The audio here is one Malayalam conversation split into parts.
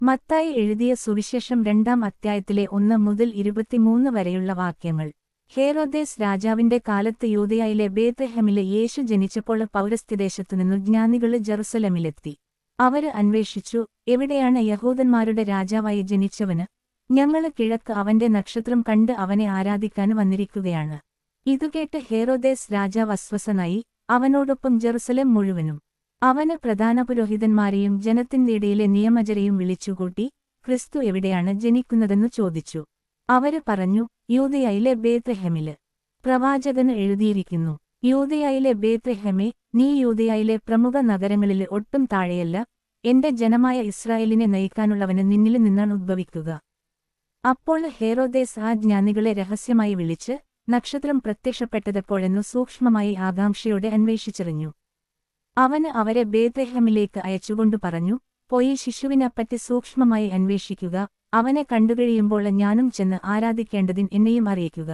മത്തായി എഴുതിയ സുവിശേഷം 2-ാം അധ്യായത്തിലെ 1 മുതൽ 23 വരെയുള്ള വാക്യങ്ങൾ. ഹേറോദേസ് രാജാവിന്റെ കാലത്ത് യൂദയായിലെ ബേത്ലഹേമില് യേശു ജനിച്ചപ്പോൾ പൗരസ്ത്യദേശത്തുനിന്നു ജ്ഞാനികള് ജറുസലമിലെത്തി. അവര് അന്വേഷിച്ചു, എവിടെയാണ് യഹൂദന്മാരുടെ രാജാവായി ജനിച്ചവന്? ഞങ്ങള് കിഴക്ക് അവന്റെ നക്ഷത്രം കണ്ട് അവനെ ആരാധിക്കാൻ വന്നിരിക്കുകയാണ്. ഇതുകേട്ട് ഹേറോദേസ് രാജാവ് അസ്വസ്ഥനായി, അവനോടൊപ്പം ജറുസലേം മുഴുവനും. അവന് പ്രധാനപുരോഹിതന്മാരെയും ജനത്തിന്റെ ഇടയിലെ നിയമജരെയും വിളിച്ചുകൂട്ടി, ക്രിസ്തു എവിടെയാണ് ജനിക്കുന്നതെന്നു ചോദിച്ചു. അവര് പറഞ്ഞു, യൂദയായിലെ ബേത്ലഹേമില്. പ്രവാചകന് എഴുതിയിരിക്കുന്നു, യൂദയായിലെ ബേത്ലഹേമേ, നീ യൂദയായിലെ പ്രമുഖ നഗരങ്ങളില് ഒട്ടും താഴെയല്ല, എന്റെ ജനമായ ഇസ്രായേലിനെ നയിക്കാനുള്ളവന് നിന്നില് നിന്നാണ് ഉദ്ഭവിക്കുക. അപ്പോൾ ഹേറോദേസ് ആ ജ്ഞാനികളെ രഹസ്യമായി വിളിച്ച്, നക്ഷത്രം പ്രത്യക്ഷപ്പെട്ടതെപ്പോഴെന്നു സൂക്ഷ്മമായി ആകാംക്ഷയോടെ അന്വേഷിച്ചറിഞ്ഞു. അവന് അവരെ ബേത്ലഹേമിലേക്ക് അയച്ചുകൊണ്ടു പറഞ്ഞു, പോയി ശിശുവിനെപ്പറ്റി സൂക്ഷ്മമായി അന്വേഷിക്കുക, അവനെ കണ്ടുകഴിയുമ്പോൾ ഞാനും ചെന്ന് ആരാധിക്കേണ്ടതിന് എന്നെയും അറിയിക്കുക.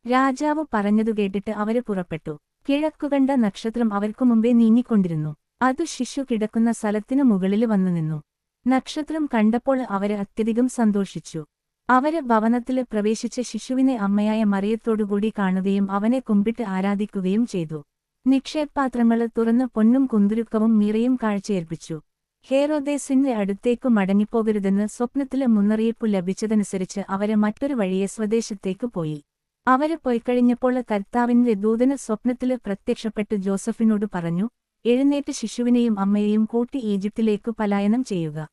രാജാവ് പറഞ്ഞതു കേട്ടിട്ട് അവര് പുറപ്പെട്ടു. കിഴക്കുകണ്ട നക്ഷത്രം അവർക്കു മുമ്പേ നീങ്ങിക്കൊണ്ടിരുന്നു. അതു ശിശു കിടക്കുന്ന സ്ഥലത്തിനു മുകളില് വന്നു നിന്നു. നക്ഷത്രം കണ്ടപ്പോൾ അവര് അത്യധികം സന്തോഷിച്ചു. അവര് ഭവനത്തില് പ്രവേശിച്ച് ശിശുവിനെ അമ്മയായ മറിയത്തോടുകൂടി കാണുകയും അവനെ കുമ്പിട്ട് ആരാധിക്കുകയും ചെയ്തു. നിക്ഷേപാത്രങ്ങള് തുറന്ന് പൊന്നും കുന്തുരുക്കവും മീറയും കാഴ്ചയേൽപ്പിച്ചു. ഹേറോദേസിന്റെ അടുത്തേക്കു മടങ്ങിപ്പോകരുതെന്ന് സ്വപ്നത്തില് മുന്നറിയിപ്പു ലഭിച്ചതനുസരിച്ച് അവര് മറ്റൊരു വഴിയെ സ്വദേശത്തേക്കു പോയി. അവര് പോയിക്കഴിഞ്ഞപ്പോൾ കർത്താവിന്റെ ദൂതന് സ്വപ്നത്തില് പ്രത്യക്ഷപ്പെട്ടു ജോസഫിനോട് പറഞ്ഞു, എഴുന്നേറ്റ് ശിശുവിനെയും അമ്മയെയും കൂട്ടി ഈജിപ്തിലേക്കു പലായനം ചെയ്യുക.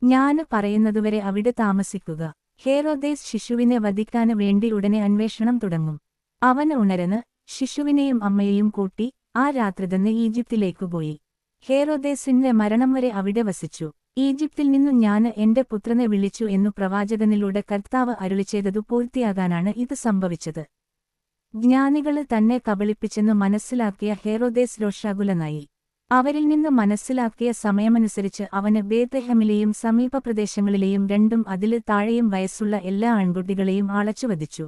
ഞാന് പറയുന്നതുവരെ അവിടെ താമസിക്കുക. ഹേറോദേസ് ശിശുവിനെ വധിക്കാന് വേണ്ടി ഉടനെ അന്വേഷണം തുടങ്ങും. അവന് ഉണരന് ശിശുവിനെയും അമ്മയെയും കൂട്ടി ആ രാത്രി തന്നെ ഈജിപ്തിലേക്കു പോയി. ഹേറോദേസിന്റെ മരണം വരെ അവിടെ വസിച്ചു. ഈജിപ്തിൽ നിന്നു ഞാന് എന്റെ പുത്രനെ വിളിച്ചു എന്നു പ്രവാചകനിലൂടെ കർത്താവ് അരുളിച്ചെയ്തതു പൂർത്തിയാകാനാണ് ഇത് സംഭവിച്ചത്. ജ്ഞാനികള് തന്നെ കബളിപ്പിച്ചെന്നു മനസ്സിലാക്കിയ ഹേറോദേസ് രോഷാകുലനായി. അവരിൽ നിന്ന് മനസ്സിലാക്കിയ സമയമനുസരിച്ച് അവന് ബേത്ലഹേമിലെയും സമീപപ്രദേശങ്ങളിലെയും 2-ഉം അതില് താഴെയും വയസ്സുള്ള എല്ലാ ആൺകുട്ടികളെയും ആളച്ചുവധിച്ചു.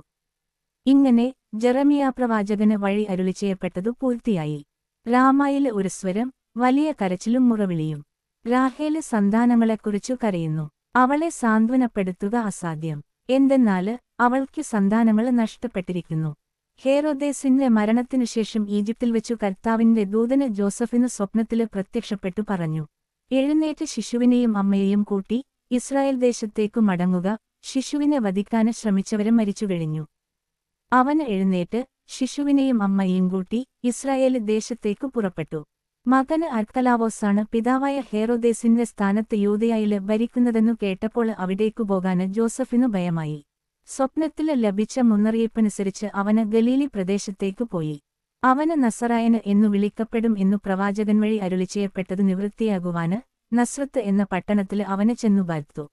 ഇങ്ങനെ ജെറമിയാപ്രവാചകന് വഴി അരുളിച്ചെയ്യപ്പെട്ടതു പൂർത്തിയായി. രാമായില് ഒരു സ്വരം, വലിയ കരച്ചിലും മുറവിളിയും. റാഹേല് സന്താനങ്ങളെക്കുറിച്ചു കരയുന്നു. അവളെ സാന്ത്വനപ്പെടുത്തുക അസാധ്യം. എന്തെന്നാല് അവൾക്കു സന്താനങ്ങള് നഷ്ടപ്പെട്ടിരിക്കുന്നു. ഹേറോദേസിന്റെ മരണത്തിനുശേഷം ഈജിപ്തിൽ വെച്ചു കർത്താവിന്റെ ദൂതന് ജോസഫിനു സ്വപ്നത്തില് പ്രത്യക്ഷപ്പെട്ടു പറഞ്ഞു, എഴുന്നേറ്റ് ശിശുവിനെയും അമ്മയെയും കൂട്ടി ഇസ്രായേൽ ദേശത്തേക്കു മടങ്ങുക, ശിശുവിനെ വധിക്കാന് ശ്രമിച്ചവര് മരിച്ചുകഴിഞ്ഞു. അവന് എഴുന്നേറ്റ് ശിശുവിനെയും അമ്മയെയും കൂട്ടി ഇസ്രായേല് ദേശത്തേക്കു പുറപ്പെട്ടു. മകന് അർക്കലാവോസാണ് പിതാവായ ഹേറോദേസിന്റെ സ്ഥാനത്ത് യൂദയായില് ഭരിക്കുന്നതെന്നു കേട്ടപ്പോൾ അവിടേക്കു പോകാന് ജോസഫിനു ഭയമായി. സ്വപ്നത്തില് ലഭിച്ച മുന്നറിയിപ്പനുസരിച്ച് അവന് ഗലീലി പ്രദേശത്തേക്കു പോയി. അവന് നസറായന് എന്നു വിളിക്കപ്പെടും എന്നു പ്രവാചകൻ വഴി അരുളിച്ചെയ്യപ്പെട്ടതു നിവൃത്തിയാകുവാന് നസ്രത്ത് എന്ന പട്ടണത്തില് അവന് ചെന്നു പാർത്തു.